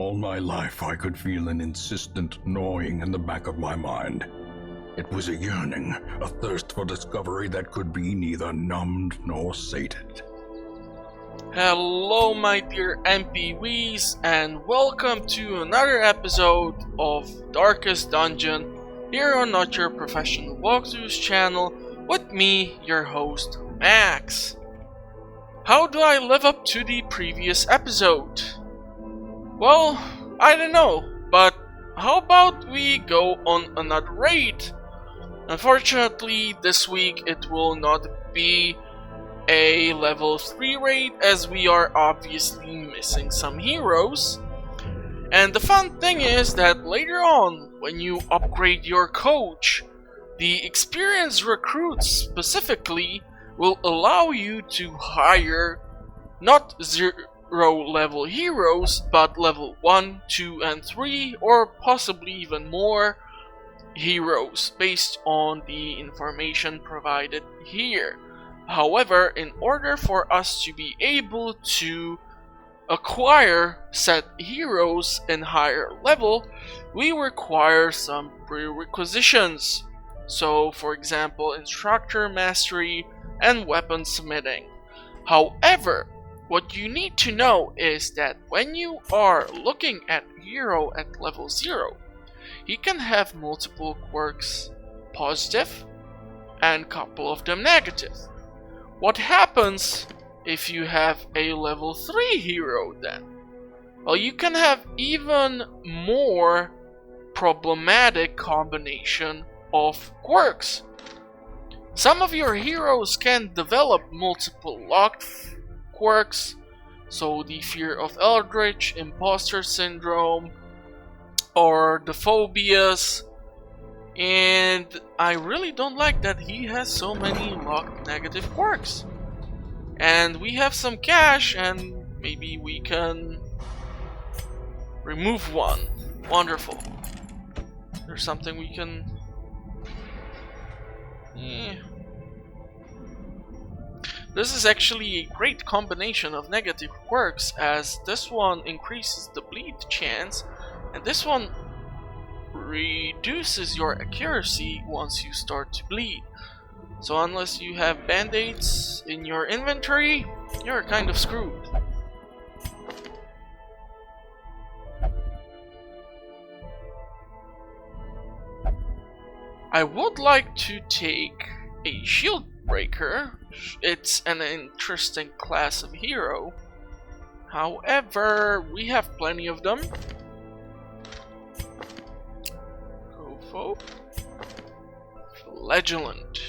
All my life I could feel an insistent gnawing in the back of my mind. It was a yearning, a thirst for discovery that could be neither numbed nor sated. Hello my dear MPWs, and welcome to another episode of Darkest Dungeon here on Not Your Professional Walkthroughs channel with me, your host, Max. How do I live up to the previous episode? Well, I don't know, but how about we go on another raid? Unfortunately, this week it will not be a level 3 raid as we are obviously missing some heroes. And the fun thing is that later on, when you upgrade your coach, the experienced recruits specifically will allow you to hire not 0 level heroes, but level 1, 2 and 3, or possibly even more heroes based on the information provided here. However, in order for us to be able to acquire said heroes in higher level, we require some prerequisitions. So, for example, instructor mastery and weapon smithing. However, what you need to know is that when you are looking at a hero at level 0, he can have multiple quirks, positive, and a couple of them negative. What happens if you have a level 3 hero then? Well, you can have even more problematic combination of quirks. Some of your heroes can develop multiple locked quirks, so the fear of Eldritch, imposter syndrome, or the phobias, and I really don't like that he has so many locked negative quirks. And we have some cash, and maybe we can remove one. Wonderful. There's something we can... This is actually a great combination of negative quirks, as this one increases the bleed chance, and this one reduces your accuracy once you start to bleed. So unless you have band-aids in your inventory, you're kind of screwed. I would like to take a shield breaker. It's an interesting class of hero. However, we have plenty of them. Cove, Flagellant.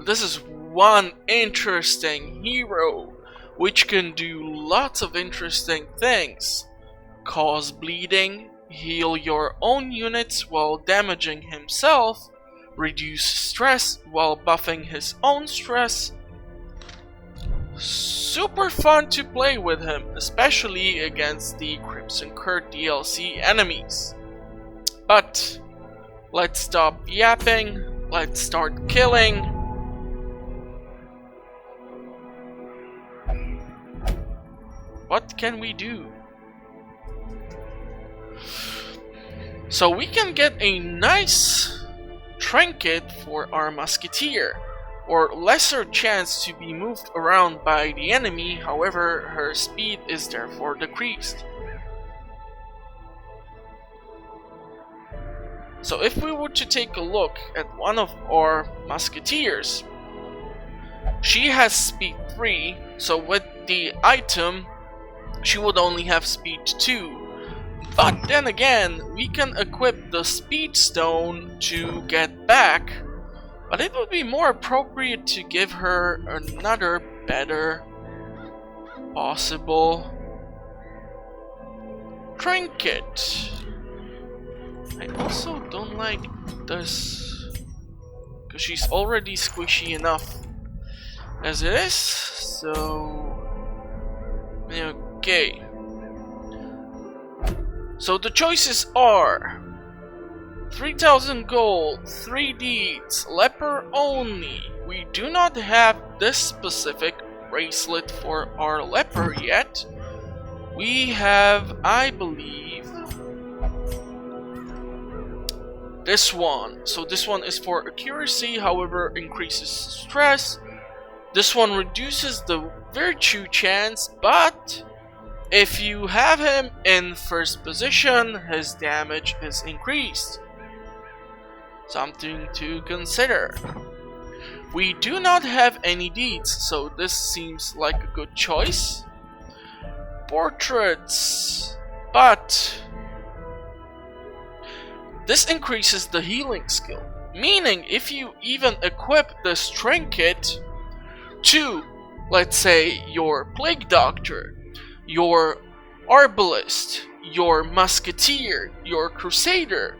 This is one interesting hero which can do lots of interesting things. Cause bleeding, heal your own units while damaging himself, reduce stress while buffing his own stress. Super fun to play with him, especially against the Crimson Curd DLC enemies. But let's stop yapping, let's start killing. What can we do? So we can get a nice trinket for our musketeer, or lesser chance to be moved around by the enemy, however her speed is therefore decreased. So if we were to take a look at one of our musketeers, she has speed 3, so with the item she would only have speed 2. But then again, we can equip the speed stone to get back, but it would be more appropriate to give her another better possible trinket. I also don't like this, because she's already squishy enough as it is, so... okay. So the choices are 3000 gold, 3 deeds, leper only. We do not have this specific bracelet for our leper yet, we have, I believe, this one. So this one is for accuracy, however increases stress. This one reduces the virtue chance, but if you have him in first position, his damage is increased. Something to consider. We do not have any deeds, so this seems like a good choice. Portraits, but this increases the healing skill, meaning if you even equip this trinket to, let's say, your plague doctor, your arbalist, your musketeer, your crusader,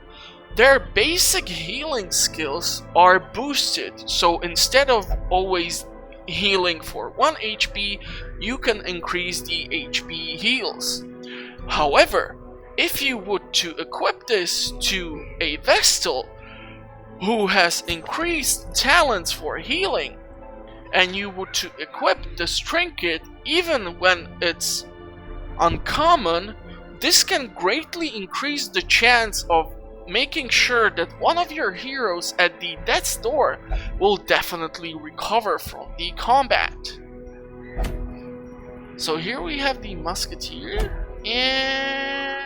their basic healing skills are boosted. So instead of always healing for 1 HP, you can increase the HP heals. However, if you would to equip this to a Vestal who has increased talents for healing, and you would to equip this trinket even when it's uncommon, this can greatly increase the chance of making sure that one of your heroes at the death's door will definitely recover from the combat. So here we have the musketeer, and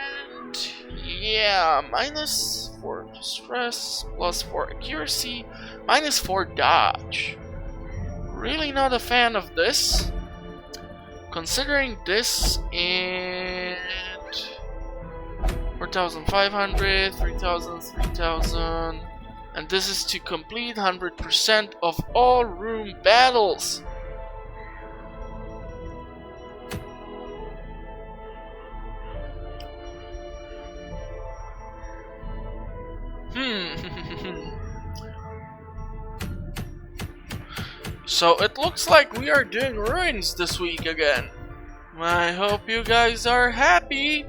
yeah, -4 stress, +4 accuracy, -4 dodge. Really not a fan of this, considering this and 4,500, 3,000, 3,000, and this is to complete 100% of all room battles. So it looks like we are doing ruins this week again. I hope you guys are happy.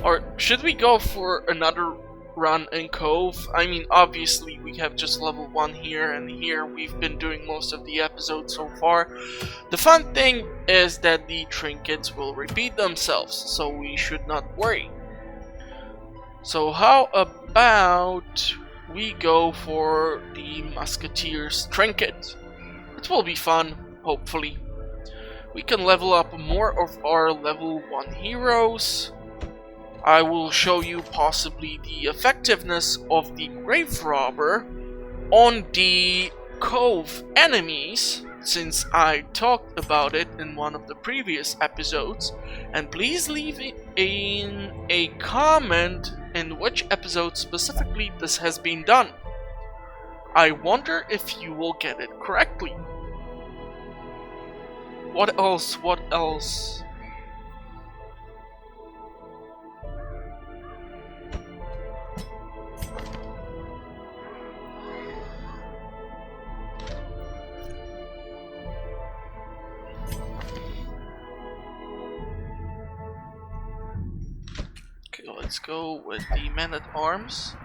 Or should we go for another run in Cove? I mean, obviously we have just level 1 here, and here we've been doing most of the episodes so far. The fun thing is that the trinkets will repeat themselves, so we should not worry. So how about we go for the Musketeer's trinket? It will be fun, hopefully. We can level up more of our level 1 heroes. I will show you possibly the effectiveness of the Grave Robber on the Cove enemies, since I talked about it in one of the previous episodes. And please leave in a comment in which episode specifically this has been done. I wonder if you will get it correctly. What else? What else? Okay, let's go with the Man-at-Arms.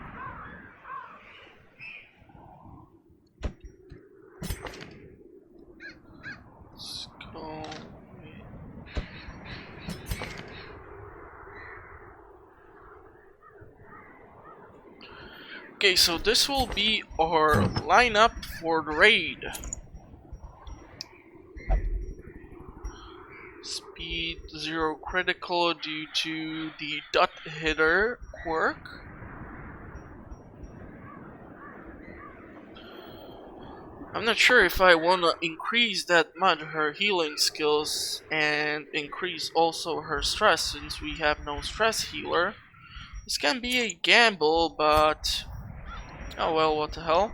Let's go. Okay, so this will be our lineup for the raid. Speed 0 critical due to the dot hitter quirk. I'm not sure if I wanna increase that much her healing skills and increase also her stress, since we have no stress healer. This can be a gamble, but oh well, what the hell.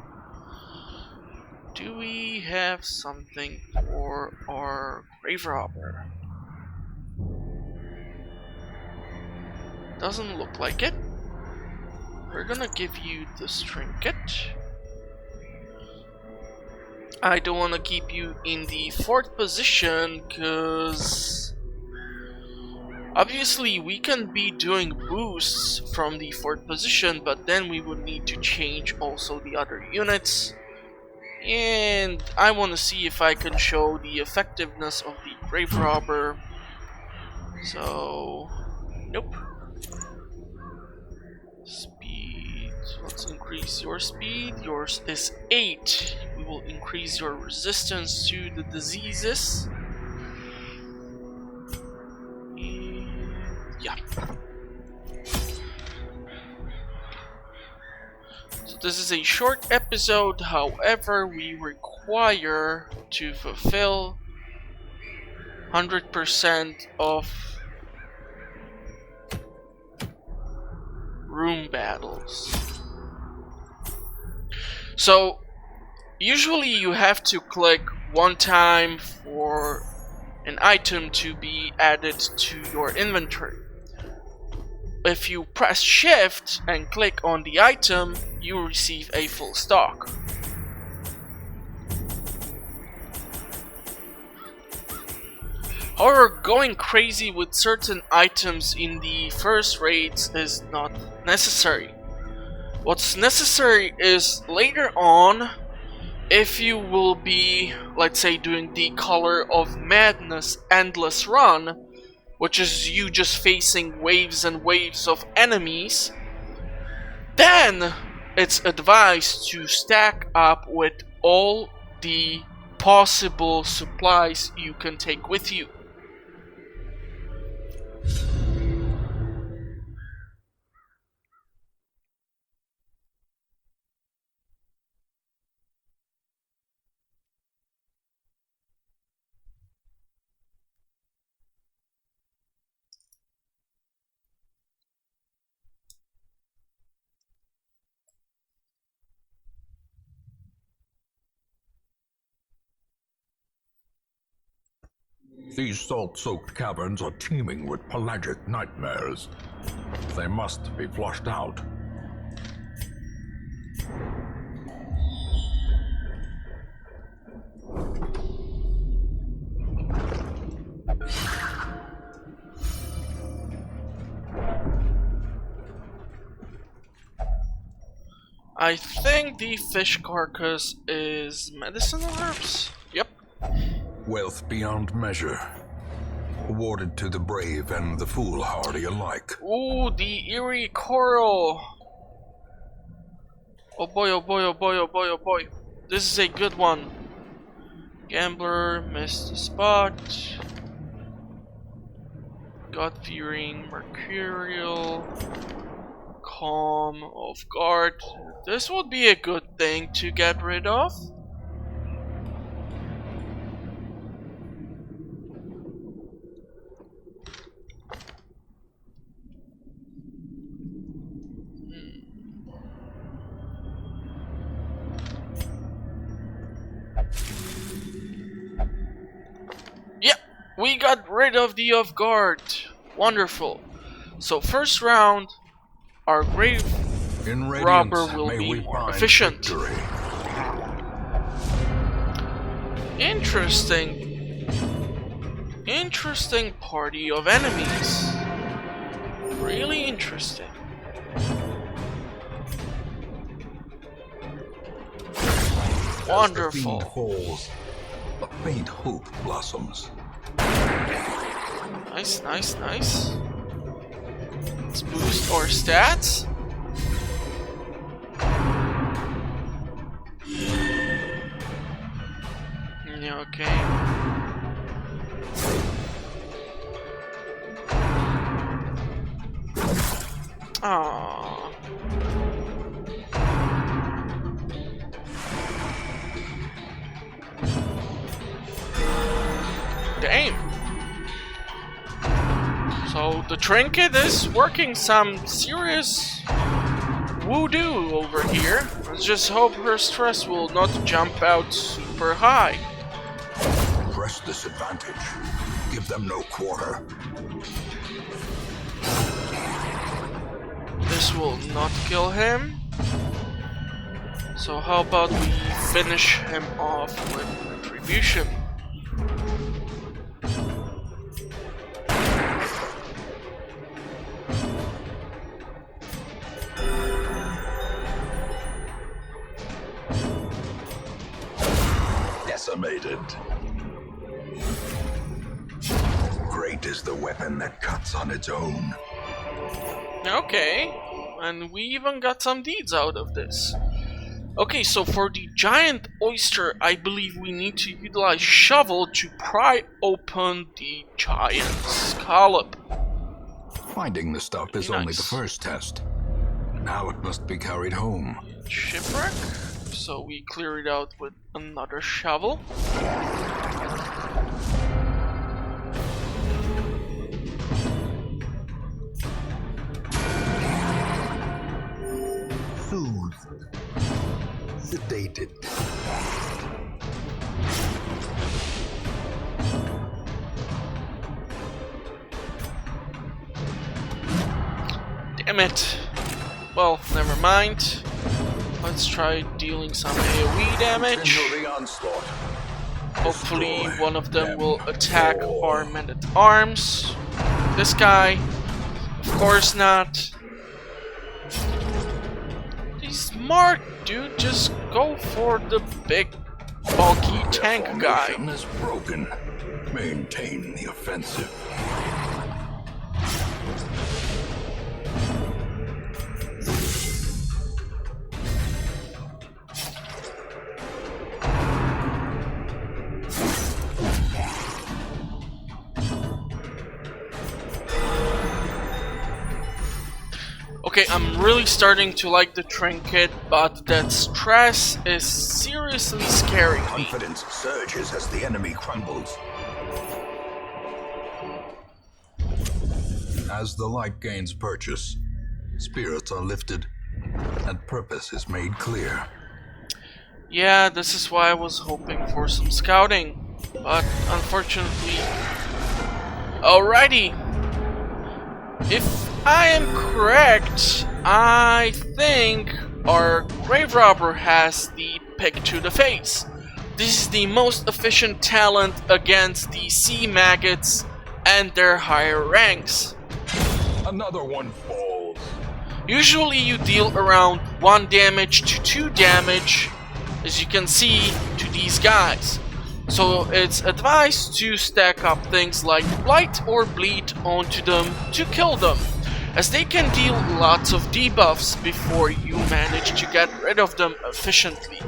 Do we have something for our Grave Robber? Doesn't look like it. We're gonna give you this trinket. I don't want to keep you in the 4th position, because obviously we can be doing boosts from the 4th position, but then we would need to change also the other units. And I want to see if I can show the effectiveness of the grave robber. So, nope. Speed. Let's increase your speed. Yours is 8. We will increase your resistance to the diseases. And yeah. So this is a short episode, however, we require to fulfill 100% of room battles. So usually you have to click one time for an item to be added to your inventory. If you press shift and click on the item, you receive a full stock. However, going crazy with certain items in the first raids is not necessary. What's necessary is later on, if you will be, let's say, doing the Color of Madness Endless Run, which is you just facing waves and waves of enemies, then it's advised to stack up with all the possible supplies you can take with you. These salt-soaked caverns are teeming with pelagic nightmares. They must be flushed out. I think the fish carcass is medicinal herbs? Yep. Wealth beyond measure. Awarded to the brave and the foolhardy alike. Ooh, the eerie coral. Oh boy, oh boy, oh boy, oh boy, oh boy. This is a good one. Gambler, missed the spot. God-fearing, mercurial. Calm, off guard. This would be a good thing to get rid of. Yep, we got rid of the off guard. Wonderful. So first round, our grave robber will be more efficient. Victory. Interesting party of enemies. Really interesting. Wonderful. As the fiend falls, a faint hope blossoms. Nice, nice, nice. Let's boost our stats. Yeah, okay. Aww. Damn. So the trinket is working some serious voodoo over here. Let's just hope her stress will not jump out super high. Press this advantage. Give them no quarter. This will not kill him. So how about we finish him off with retribution? decimated. Great is the weapon that cuts on its own. Okay, and we even got some deeds out of this. Okay, so for the giant oyster, I believe we need to utilize shovel to pry open the giant scallop. Finding the stuff is only the first test. Now it must be carried home. Shipwreck. So we clear it out with another shovel. Soothed. Sedated. Damn it. Well, never mind. Let's try dealing some AoE damage. Hopefully one of them will attack our men-at-arms. This guy, of course not. He's smart, dude. Just go for the big, bulky tank guy. Is broken. Maintain the offensive. Okay, I'm really starting to like the trinket, but that stress is seriously scaring me. Confidence surges as the enemy crumbles. As the light gains purchase, spirits are lifted, and purpose is made clear. Yeah, this is why I was hoping for some scouting, but unfortunately... Alrighty! If I am correct, I think our grave robber has the pick to the face. This is the most efficient talent against the sea maggots and their higher ranks. Another one falls. Usually you deal around 1 damage to 2 damage, as you can see, to these guys. So it's advised to stack up things like Blight or Bleed onto them to kill them, as they can deal lots of debuffs before you manage to get rid of them efficiently.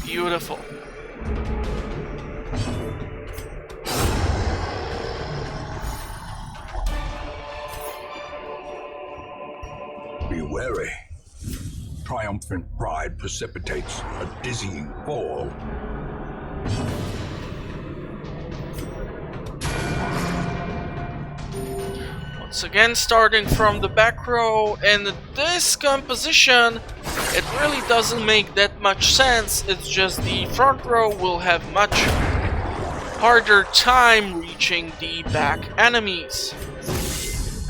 Beautiful. Be wary. Triumphant pride precipitates a dizzying fall. Once again, starting from the back row, and this composition, it really doesn't make that much sense. It's just the front row will have much harder time reaching the back enemies.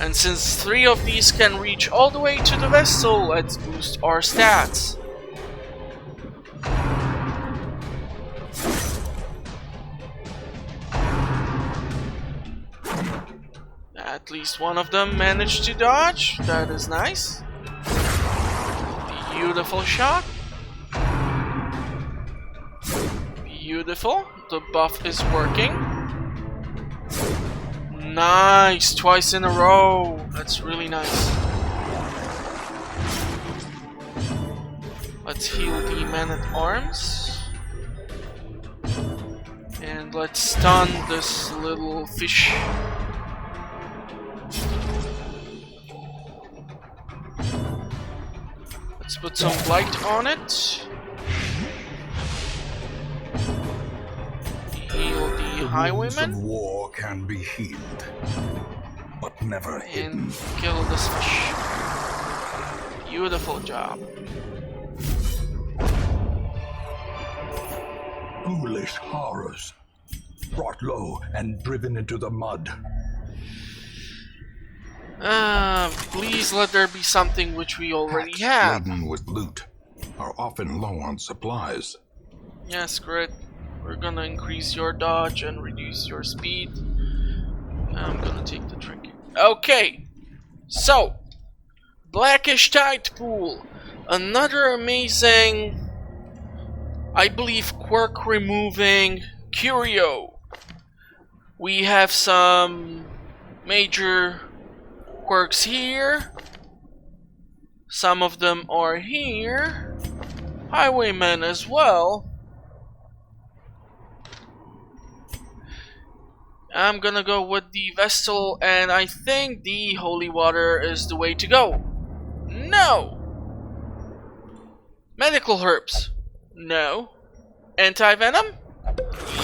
And since 3 of these can reach all the way to the vessel, let's boost our stats. At least one of them managed to dodge. That is nice. Beautiful shot. Beautiful. The buff is working. Nice. Twice in a row. That's really nice. Let's heal the man-at-arms. And let's stun this little fish. Let's put some blight on it. Heal the highwayman. The war can be healed, but never hidden. And kill this fish. Beautiful job. Foolish horrors, brought low and driven into the mud. Please let there be something which we already have. Laden with loot are often low on supplies. Yes, Grit. We're gonna increase your dodge and reduce your speed. I'm gonna take the trinket. Okay, so Blackish Tide Pool. Another amazing, I believe, quirk removing curio. We have some major quirks here. Some of them are here. Highwaymen as well. I'm gonna go with the Vestal, and I think the Holy Water is the way to go. No! Medical herbs. No. Anti-venom?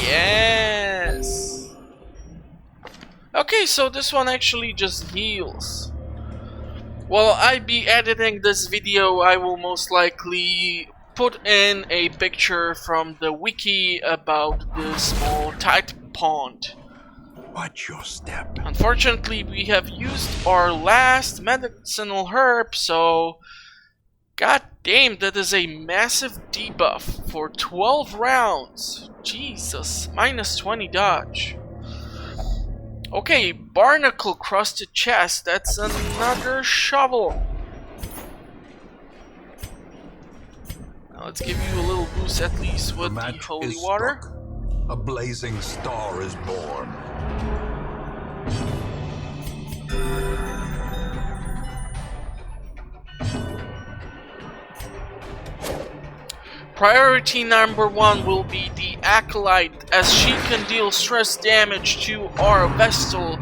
Yes! Okay, so this one actually just heals. While I be editing this video, I will most likely put in a picture from the wiki about this small tight pond. Watch your step. Unfortunately, we have used our last medicinal herb, so god damn, that is a massive debuff for 12 rounds. Jesus, minus 20 dodge. Okay, barnacle crusted chest, that's another shovel. Now let's give you a little boost at least with the holy water. Struck. A blazing star is born. Priority number 1 will be the Acolyte, as she can deal stress damage to our Vestal,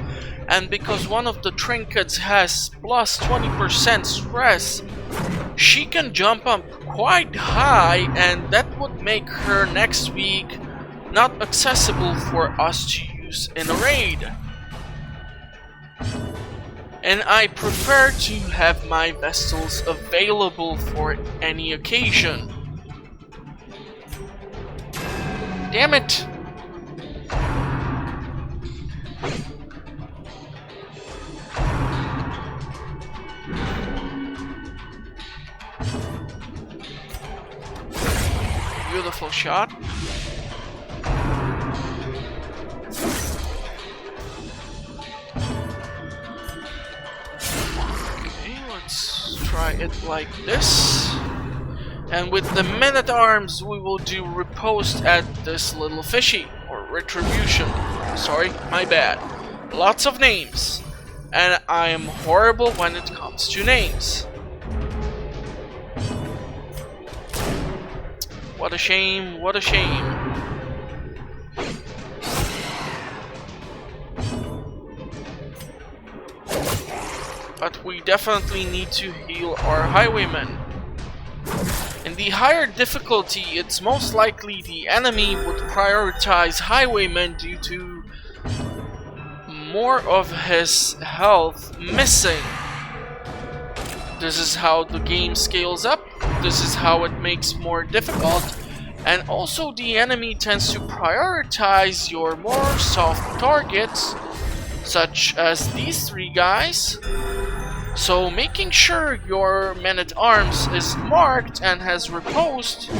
and because one of the trinkets has plus 20% stress, she can jump up quite high, and that would make her next week not accessible for us to use in a raid. And I prefer to have my Vestals available for any occasion. Damn it! Beautiful shot. Okay, let's try it like this. And with the men-at-arms, we will do riposte at this little fishy, or retribution. Sorry, my bad. Lots of names, and I am horrible when it comes to names. What a shame, what a shame. But we definitely need to heal our highwaymen. In the higher difficulty, it's most likely the enemy would prioritize highwaymen due to more of his health missing. This is how the game scales up, this is how it makes more difficult, and also the enemy tends to prioritize your more soft targets, such as these 3 guys. So making sure your man-at-arms is marked and has riposte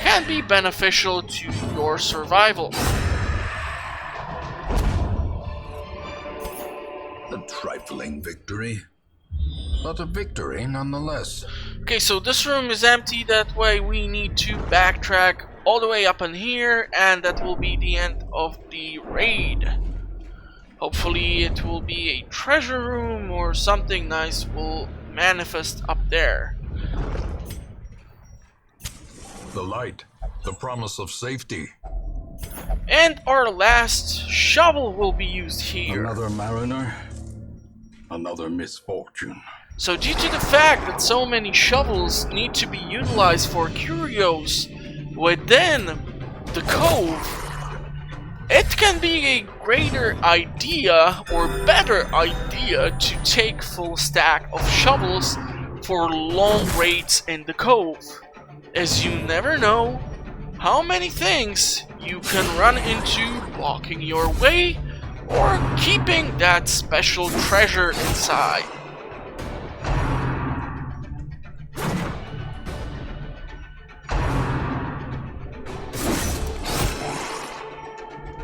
can be beneficial to your survival. A trifling victory, but a victory nonetheless. Okay, so this room is empty, that way we need to backtrack all the way up in here, and that will be the end of the raid. Hopefully it will be a treasure room or something nice will manifest up there. The light, the promise of safety. And our last shovel will be used here. Another mariner, another misfortune. So due to the fact that so many shovels need to be utilized for curios within the cove, it can be a greater idea or better idea to take full stack of shovels for long raids in the cove, as you never know how many things you can run into blocking your way or keeping that special treasure inside.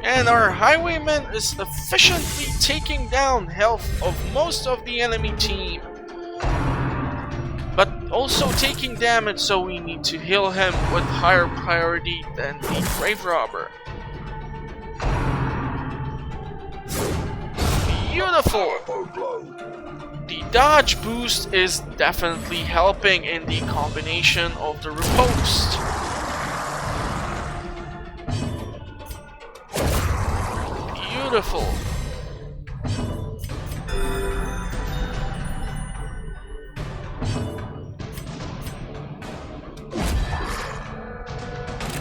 And our highwayman is efficiently taking down health of most of the enemy team. But also taking damage, so we need to heal him with higher priority than the grave robber. Beautiful! The dodge boost is definitely helping in the combination of the riposte. Beautiful.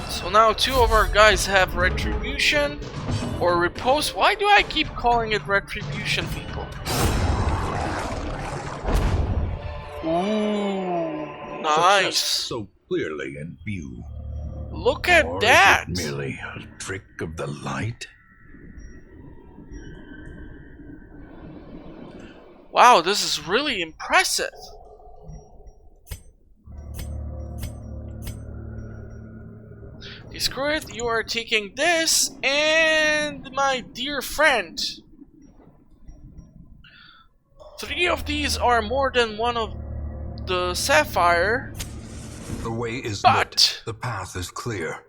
So now two of our guys have retribution or riposte. Why do I keep calling it retribution, people? Ooh, nice. So clearly in view. Look at Or that. Is it merely a trick of the light? Wow, this is really impressive. Screw it, you are taking this, and my dear friend. 3 of these are more than one of the sapphire. The way is But lit. The path is clear.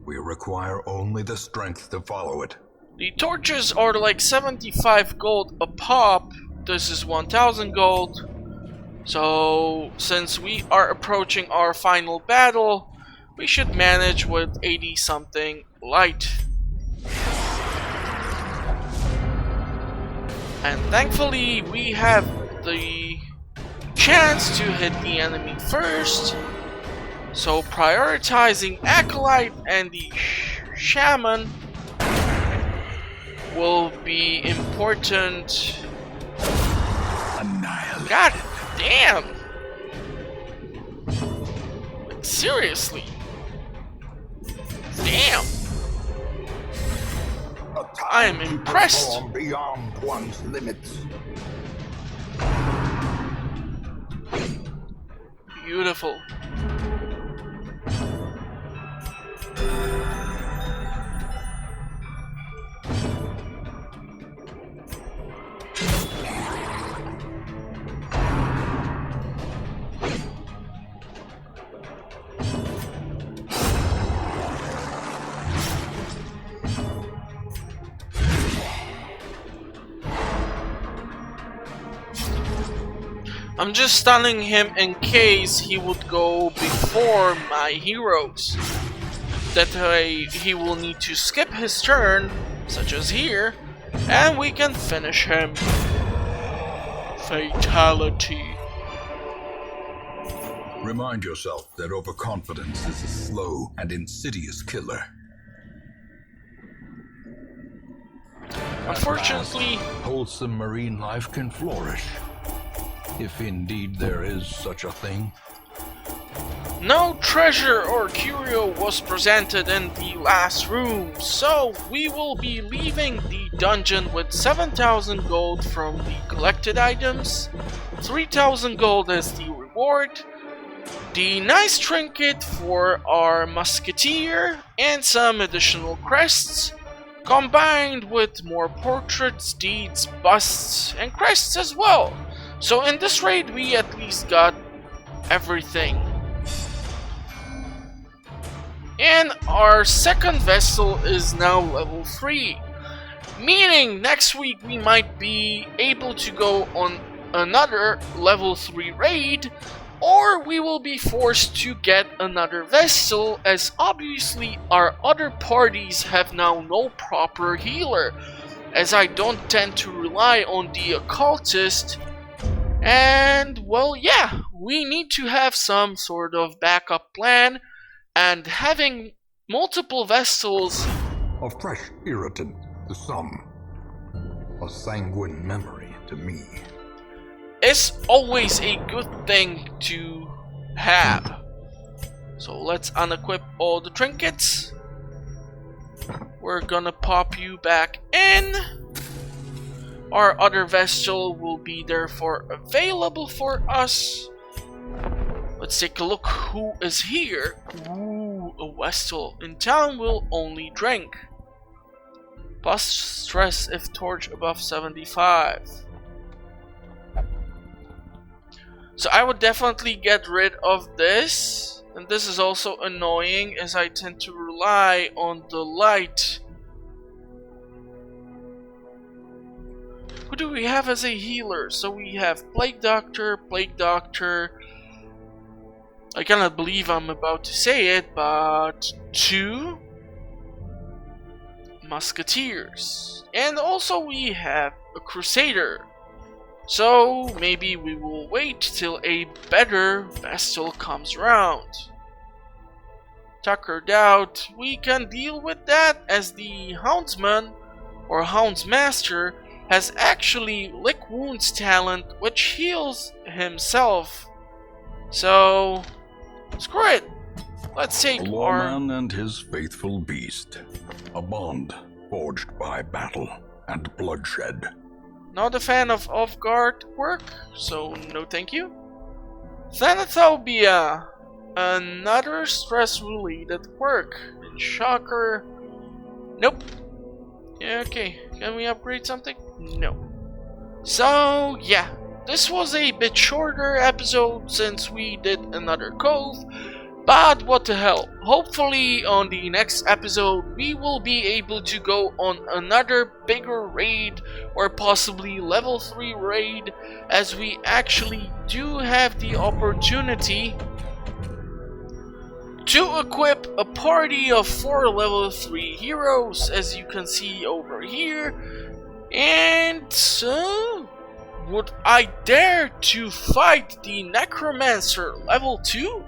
We require only the strength to follow it. the torches are like 75 gold a pop. This is 1000 gold. So, since we are approaching our final battle, we should manage with 80 something light. And thankfully, we have the chance to hit the enemy first. So prioritizing Acolyte and the Shaman will be important. Annihilate. God damn! Like, seriously. Damn. I am impressed. Beyond one's limits. Beautiful. I'm just stunning him in case he would go before my heroes. That way he will need to skip his turn, such as here, and we can finish him. Fatality. Remind yourself that overconfidence is a slow and insidious killer. Unfortunately, Wholesome marine life can flourish. If indeed there is such a thing. no treasure or curio was presented in the last room, so we will be leaving the dungeon with 7,000 gold from the collected items, 3,000 gold as the reward, the nice trinket for our musketeer, and some additional crests, combined with more portraits, deeds, busts, and crests as well. So in this raid we at least got everything. And our second vessel is now level 3. Meaning next week we might be able to go on another level 3 raid, or we will be forced to get another vessel, as obviously our other parties have now no proper healer, as I don't tend to rely on the occultist. And well, yeah, we need to have some sort of backup plan, and having multiple vessels A fresh irritant to some. A sanguine memory to me. is always a good thing to have. So let's unequip all the trinkets. We're gonna pop you back in. Our other vessel will be therefore available for us. Let's take a look who is here. Ooh, a vessel. In town will only drink. Plus stress if torch above 75. So I would definitely get rid of this. And this is also annoying as I tend to rely on the light. Who do we have as a healer? So we have Plague Doctor. I cannot believe I'm about to say it, but 2 Musketeers. And also we have a Crusader. So maybe we will wait till a better Vestal comes around. Tuckered out, we can deal with that as the Houndsman or Houndsmaster has actually Lick Wounds talent which heals himself. So screw it. Let's take a lawman and his faithful beast. A bond forged by battle and bloodshed. Not a fan of off-guard work, so no thank you. Thanathobia. Another stress-related quirk. Shocker. Nope. Yeah, okay. Can we upgrade something? No. So, yeah. This was a bit shorter episode since we did another Cove. But what the hell. Hopefully on the next episode we will be able to go on another bigger raid or possibly level 3 raid, as we actually do have the opportunity to equip a party of 4 level 3 heroes, as you can see over here. And so, would I dare to fight the Necromancer level 2?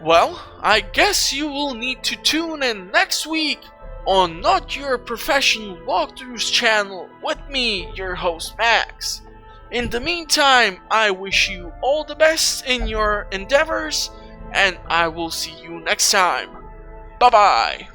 Well, I guess you will need to tune in next week on Not Your Professional Walkthroughs channel with me, your host Max. In the meantime, I wish you all the best in your endeavors, and I will see you next time. Bye bye.